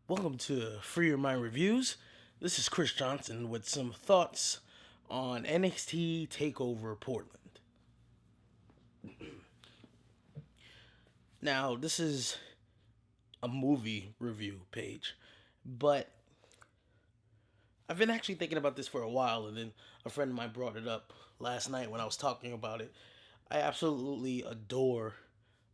Welcome to Free Your Mind Reviews. This is Chris Johnson with some thoughts on NXT Takeover Portland. Now, this is a movie review page, but I've been actually thinking about this for a while, and then a friend of mine brought it up last night when I was talking about it. I absolutely adore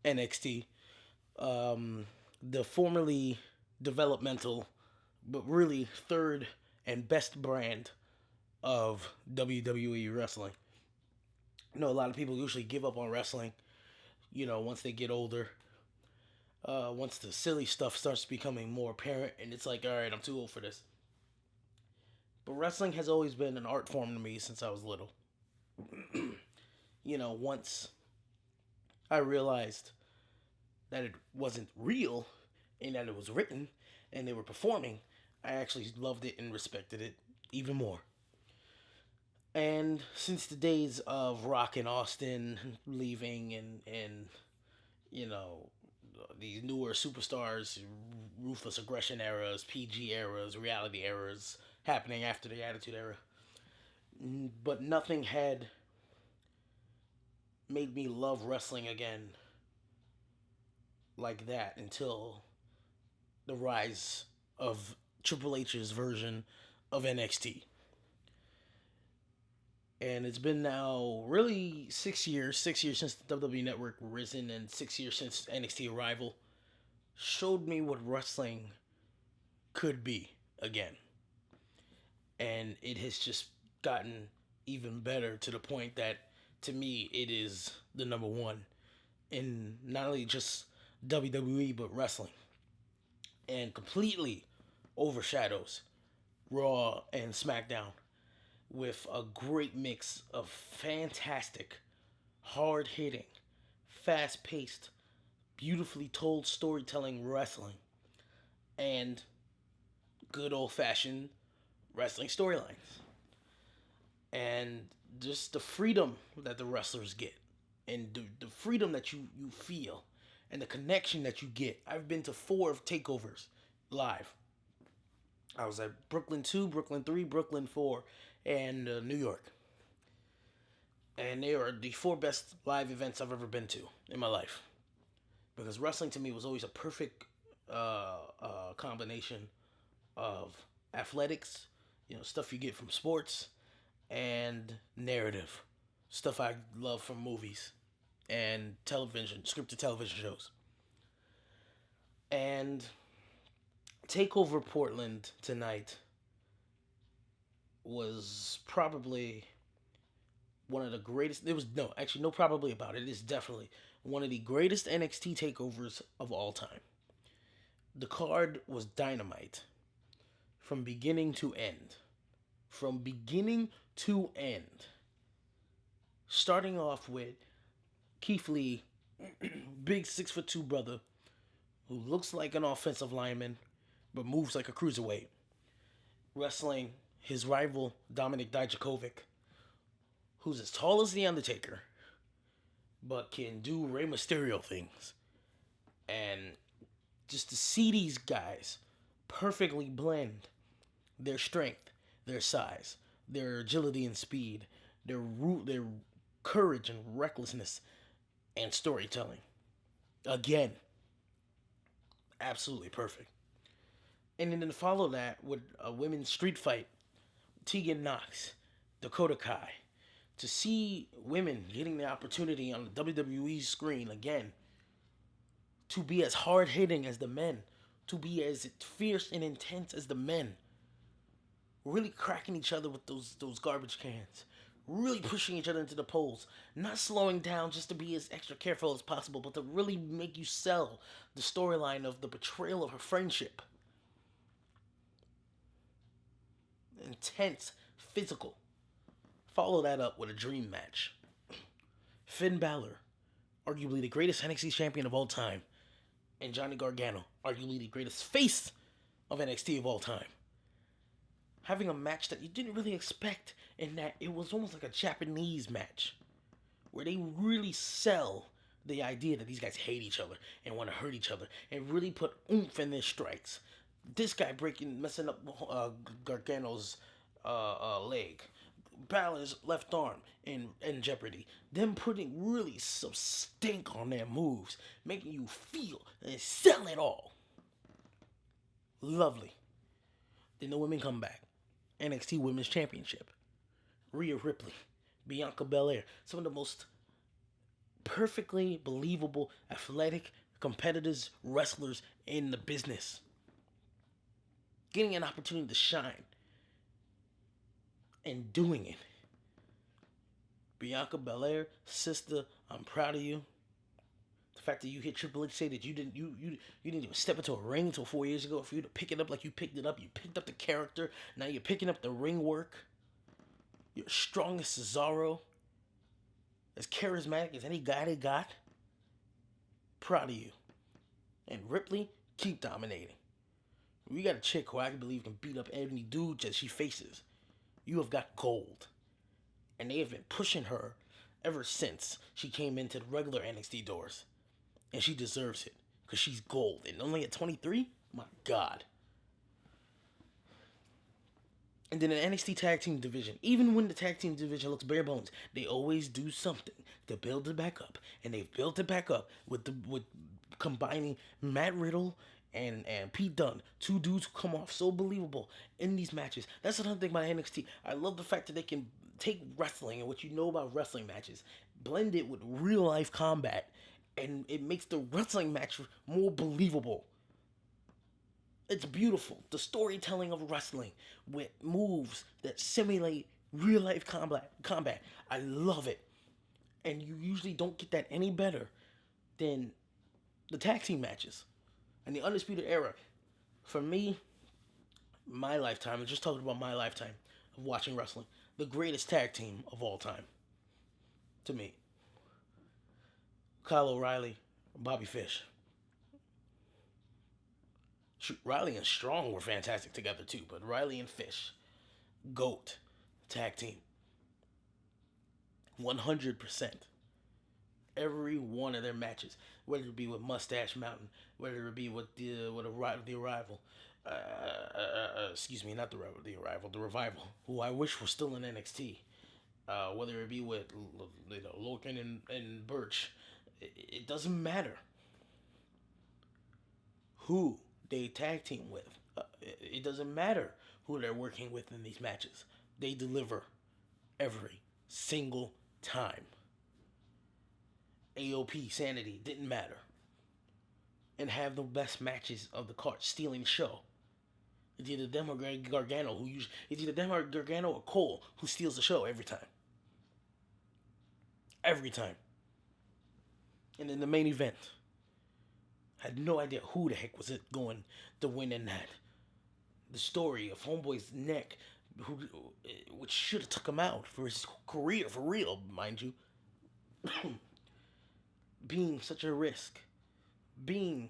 NXT. The formerly developmental, but really third and best brand of WWE wrestling. You know, a lot of people usually give up on wrestling, once they get older. Once the silly stuff starts becoming more apparent, and it's like, all right, I'm too old for this. But wrestling has always been an art form to me since I was little. Once I realized that it wasn't real and that it was written and they were performing, I actually loved it and respected it even more. And since the days of Rock and Austin leaving and you know these newer superstars, ruthless aggression eras, PG eras, reality eras happening after the Attitude Era, but nothing had made me love wrestling again like that until the rise of Triple H's version of NXT. And it's been now really 6 years, 6 years since the WWE Network risen, and 6 years since NXT arrival showed me what wrestling could be again. And it has just gotten even better to the point that to me it is the number one in not only just WWE but wrestling, and completely overshadows Raw and SmackDown with a great mix of fantastic, hard hitting, fast paced, beautifully told storytelling wrestling, and good old fashioned wrestling storylines. And just the freedom that the wrestlers get, and the freedom that you feel, and the connection that you get. I've been to four of takeovers live. I was at Brooklyn 2, Brooklyn 3, Brooklyn 4, and New York. And they are the four best live events I've ever been to in my life. Because wrestling to me was always a perfect combination of athletics, stuff you get from sports, and narrative, stuff I love from movies and television, scripted television shows. And Takeover Portland tonight was probably one of the greatest. There was no, actually, no probably about it. It is definitely one of the greatest NXT takeovers of all time. The card was dynamite from beginning to end. From beginning to end. Starting off with Keith Lee, big 6'2" brother who looks like an offensive lineman but moves like a cruiserweight, wrestling his rival Dominic Dijakovic, who's as tall as The Undertaker, but can do Rey Mysterio things. And just to see these guys perfectly blend their strength, their size, their agility and speed, their courage and recklessness and storytelling. Again, absolutely perfect. And then to follow that with a women's street fight, Tegan Knox, Dakota Kai, to see women getting the opportunity on the WWE screen again to be as hard hitting as the men, to be as fierce and intense as the men, really cracking each other with those garbage cans, really pushing each other into the poles, not slowing down just to be as extra careful as possible, but to really make you sell the storyline of the betrayal of her friendship. Intense, physical. Follow that up with a dream match. Finn Balor, arguably the greatest NXT champion of all time, and Johnny Gargano, arguably the greatest face of NXT of all time. Having a match that you didn't really expect, in that it was almost like a Japanese match, where they really sell the idea that these guys hate each other and want to hurt each other, and really put oomph in their strikes. This guy messing up Gargano's leg. Balor's left arm in jeopardy. Them putting really some stink on their moves, making you feel and sell it all. Lovely. Then the women come back. NXT Women's Championship. Rhea Ripley, Bianca Belair, some of the most perfectly believable, athletic, competitors, wrestlers in the business. Getting an opportunity to shine and doing it. Bianca Belair, sister, I'm proud of you. The fact that you hear Triple H say that you didn't even step into a ring until 4 years ago. For you to pick it up like you picked it up, you picked up the character. Now you're picking up the ring work. You're strong as Cesaro, as charismatic as any guy they got. Proud of you. And Ripley, keep dominating. We got a chick who I can believe can beat up any dude that she faces. You have got gold. And they have been pushing her ever since she came into the regular NXT doors. And she deserves it. Because she's gold. And only at 23? My God. And then the NXT Tag Team Division. Even when the Tag Team Division looks bare bones, they always do something to build it back up. And they've built it back up with combining Matt Riddle and Pete Dunne. Two dudes who come off so believable in these matches. That's another thing about NXT. I love the fact that they can take wrestling and what you know about wrestling matches, blend it with real life combat, and it makes the wrestling match more believable. It's beautiful. The storytelling of wrestling with moves that simulate real life combat. I love it. And you usually don't get that any better than the tag team matches. And the Undisputed Era, for me, my lifetime, I'm just talking about my lifetime of watching wrestling, the greatest tag team of all time. To me. Kyle O'Reilly, Bobby Fish. Shoot, Riley and Strong were fantastic together too, but Riley and Fish, GOAT tag team. 100%. Every one of their matches, whether it be with Mustache Mountain, whether it be with the Arrival, excuse me, not the Arrival, the Revival, who I wish was still in NXT, whether it be with Lorcan and Birch, it doesn't matter who they tag team with. It doesn't matter who they're working with in these matches. They deliver every single time. AOP, Sanity, didn't matter. And have the best matches of the card, stealing the show. It's either them or Gargano it's either them or Gargano or Cole who steals the show every time. Every time. And in the main event, had no idea who the heck was it going to win in that. The story of Homeboy's neck, which should have took him out for his career, for real, mind you. Being such a risk, being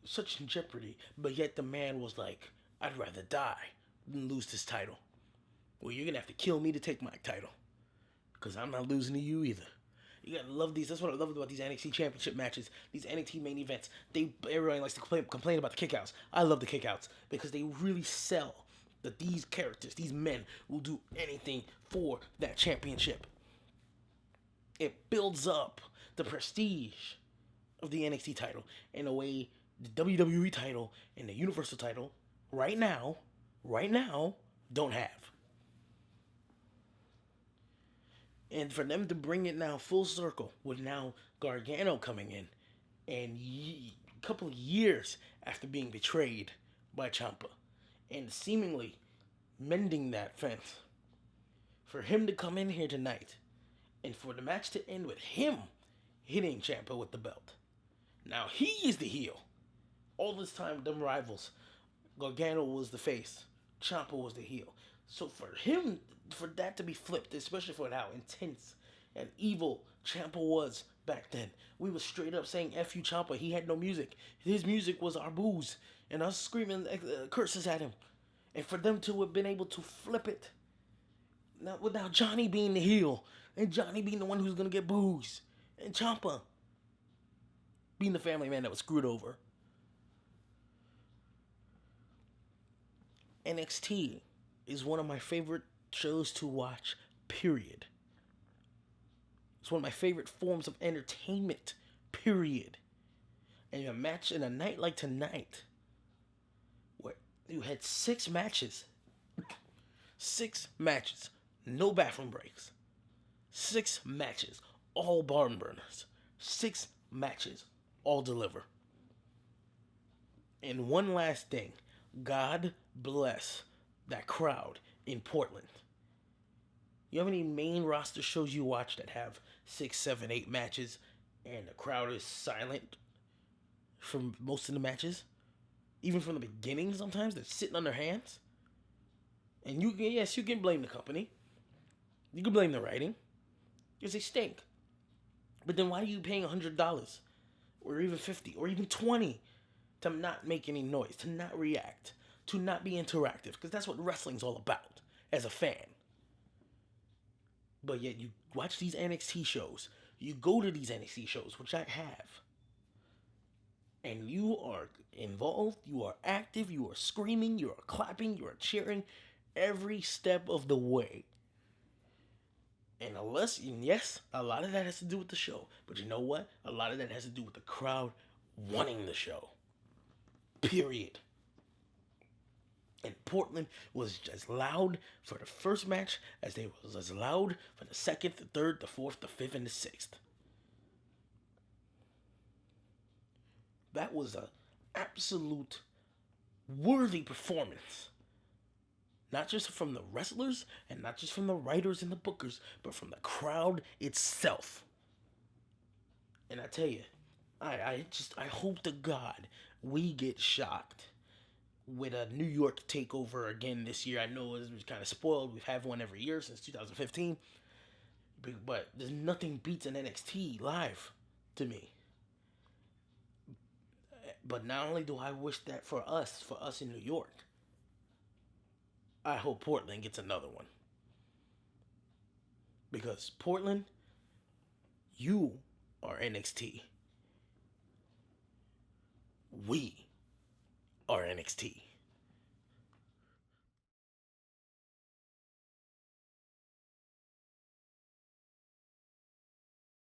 such in jeopardy, but yet the man was like, I'd rather die than lose this title. Well, you're gonna have to kill me to take my title, because I'm not losing to you either. You gotta love these. That's what I love about these NXT Championship matches, these NXT main events. Everyone likes to complain about the kickouts. I love the kickouts because they really sell that these characters, these men, will do anything for that championship. It builds up the prestige of the NXT title in a way the WWE title and the Universal title right now, don't have. And for them to bring it now full circle with now Gargano coming in and a couple of years after being betrayed by Ciampa and seemingly mending that fence, for him to come in here tonight and for the match to end with him hitting Ciampa with the belt. Now he is the heel. All this time, them rivals, Gargano was the face, Ciampa was the heel. So for him, for that to be flipped, especially for how intense and evil Ciampa was back then, we was straight up saying "F you, Ciampa." He had no music. His music was our boos and us screaming curses at him. And for them to have been able to flip it, now without Johnny being the heel and Johnny being the one who's gonna get boos, and Ciampa being the family man that was screwed over. NXT is one of my favorite shows to watch, period. It's one of my favorite forms of entertainment, period. And a match in a night like tonight, where you had 6 matches, 6 matches, no bathroom breaks, 6 matches, all barn burners, 6 matches, all deliver. And one last thing, God bless that crowd in Portland. You know how many main roster shows you watch that have 6, 7, 8 matches and the crowd is silent for most of the matches? Even from the beginning, sometimes they're sitting on their hands. And yes, you can blame the company. You can blame the writing. Because they stink. But then why are you paying $100 or even 50 or even 20 to not make any noise, to not react, to not be interactive? Because that's what wrestling's all about as a fan. But yet you watch these NXT shows, you go to these NXT shows, which I have, and you are involved, you are active, you are screaming, you are clapping, you are cheering every step of the way. And yes, a lot of that has to do with the show. But you know what? A lot of that has to do with the crowd wanting the show. Period. And Portland was as loud for the first match as they was as loud for the second, the third, the fourth, the fifth, and the sixth. That was an absolute worthy performance. Not just from the wrestlers and not just from the writers and the bookers, but from the crowd itself. And I tell you, I hope to God we get shocked with a New York takeover again this year. I know it was kind of spoiled. We've had one every year since 2015. But there's nothing beats an NXT live to me. But not only do I wish that for us in New York, I hope Portland gets another one. Because Portland, you are NXT. We are NXT.